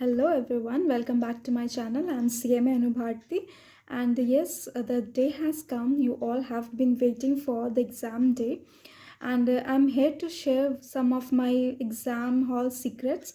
Hello everyone, welcome back to my channel. I'm CMA Anubharti, and yes, the day has come. You all have been waiting for the exam day, and I'm here to share some of my exam hall secrets,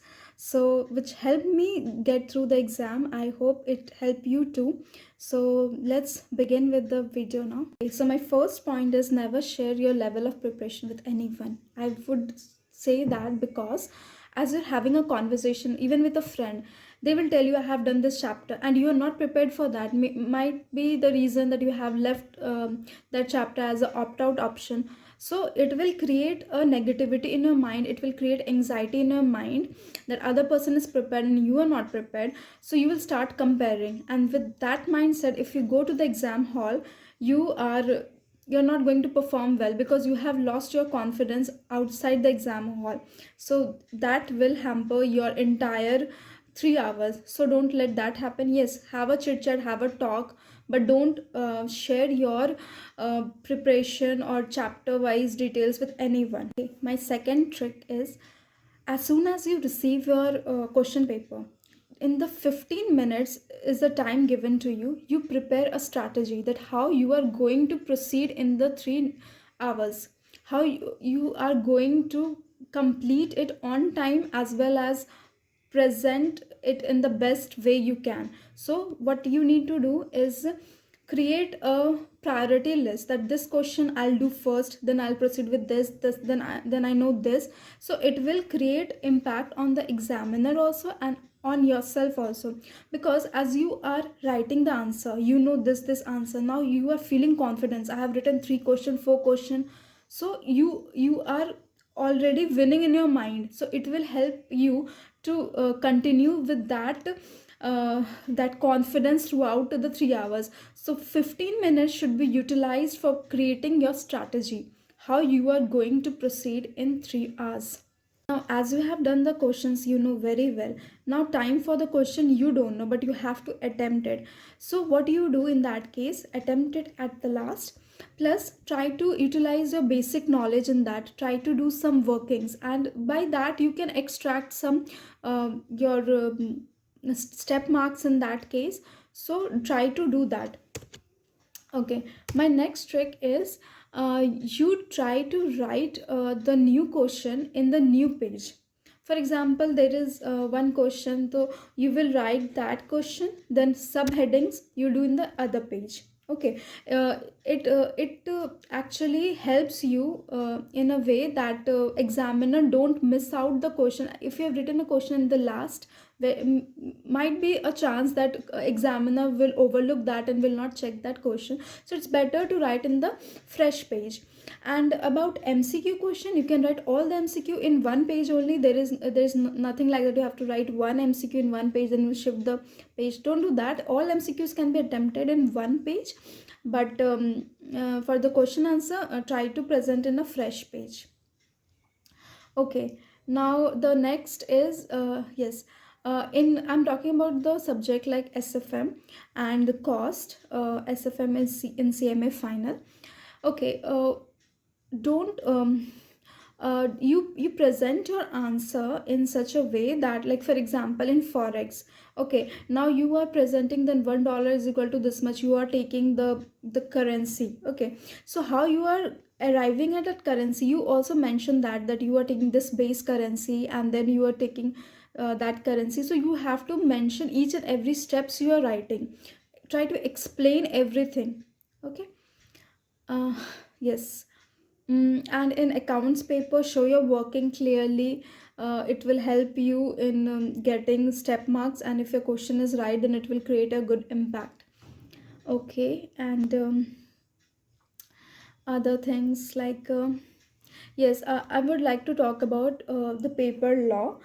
which helped me get through the exam. I hope it helped you too. So let's begin with the video now. Okay, so my first point is never share your level of preparation with anyone. I would say that because as you're having a conversation even with a friend, they will tell you I have done this chapter and you are not prepared for that. Might be the reason that you have left that chapter as an opt-out option. So it will create a negativity in your mind, it will create anxiety in your mind that other person is prepared and you are not prepared. So you will start comparing, and with that mindset, if you go to the exam hall, you're not going to perform well because you have lost your confidence outside the exam hall. So that will hamper your entire 3 hours. So don't let that happen. Yes, have a chit chat, have a talk, but don't share your preparation or chapter wise details with anyone. Okay. My second trick is, as soon as you receive your question paper, in the 15 minutes is the time given to you, you prepare a strategy that how you are going to proceed in the 3 hours, how you are going to complete it on time as well as present it in the best way you can. So what you need to do is create a priority list, that this question I'll do first, then I'll proceed with this, then I know this. So it will create impact on the examiner also and on yourself also, because as you are writing the answer, you know this answer, now you are feeling confidence. I have written 3 question 4 question, so you are already winning in your mind. So it will help you to continue with that confidence throughout the 3 hours. So 15 minutes should be utilized for creating your strategy, how you are going to proceed in 3 hours. Now, as you have done the questions, you know very well. Now, time for the question you don't know, but you have to attempt it. So, what you do in that case, attempt it at the last. Plus, try to utilize your basic knowledge in that. Try to do some workings, and by that, you can extract some your step marks in that case. So, try to do that. Okay, my next trick is you try to write the new question in the new page. For example, there is one question, so you will write that question, then subheadings you do in the other page. Okay, it actually helps you in a way that examiner don't miss out the question. If you have written a question in the last, there might be a chance that examiner will overlook that and will not check that question. So it's better to write in the fresh page. And about MCQ question, you can write all the MCQ in one page only. There is nothing like that you have to write one MCQ in one page then you shift the page. Don't do that. All MCQs can be attempted in one page, but for the question answer, try to present in a fresh page. Okay, now the next is yes, in I'm talking about the subject like SFM and the cost. SFM is in CMA final. Okay, don't you present your answer in such a way that, like for example in forex, okay, now you are presenting then $1 is equal to this much, you are taking the currency. Okay, so how you are arriving at that currency, you also mention that you are taking this base currency and then you are taking that currency. So you have to mention each and every steps you are writing, try to explain everything. Okay, uh, yes. And in accounts paper, show your working clearly. It will help you in getting step marks, and if your question is right, then it will create a good impact. Okay, and other things like yes, I would like to talk about the paper law.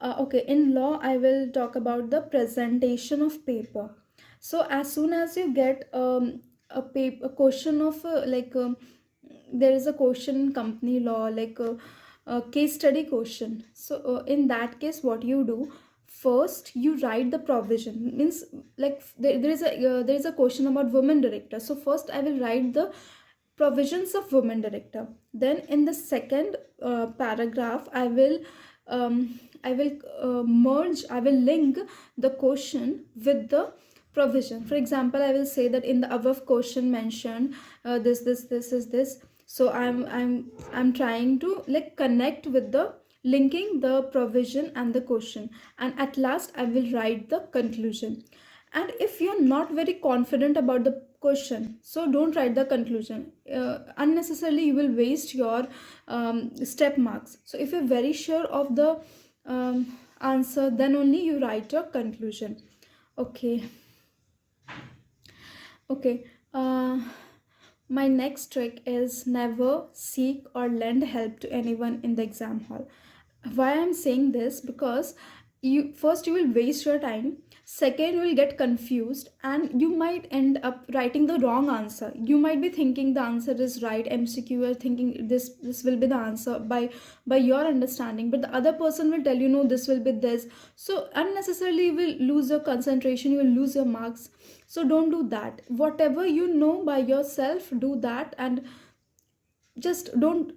Okay, in law, I will talk about the presentation of paper. So as soon as you get a question of there is a question in company law, like a case study question. So in that case, what you do, first you write the provision, means like there is a question about women director. So first I will write the provisions of women director. Then in the second paragraph, I will I will merge, I will link the question with the provision. For example, I will say that in the above question mentioned this is this. So I'm trying to like connect with the linking the provision and the question, and at last I will write the conclusion. And if you're not very confident about the question, so don't write the conclusion. Unnecessarily you will waste your step marks. So if you're very sure of the answer, then only you write your conclusion. Okay. Okay. My next trick is never seek or lend help to anyone in the exam hall. Why I'm saying this? Because you will waste your time, second you will get confused, and you might end up writing the wrong answer. You might be thinking the answer is right, MCQ, you are thinking this will be the answer by your understanding, but the other person will tell you no, this will be this. So unnecessarily you will lose your concentration, you will lose your marks. So don't do that. Whatever you know by yourself, do that. And just don't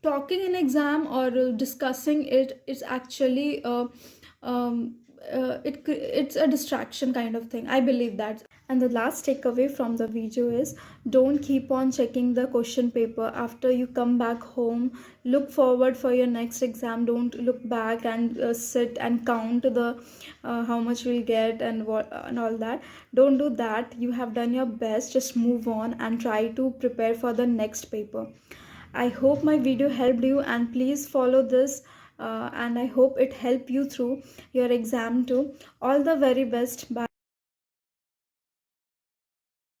talking in exam or discussing it is actually it's a distraction kind of thing, I believe that. And the last takeaway from the video is, don't keep on checking the question paper after you come back home. Look forward for your next exam. Don't look back and sit and count the how much you'll get and what and all that. Don't do that. You have done your best. Just move on and try to prepare for the next paper. I hope my video helped you, and please follow this, and I hope it helped you through your exam too. All the very best. Bye.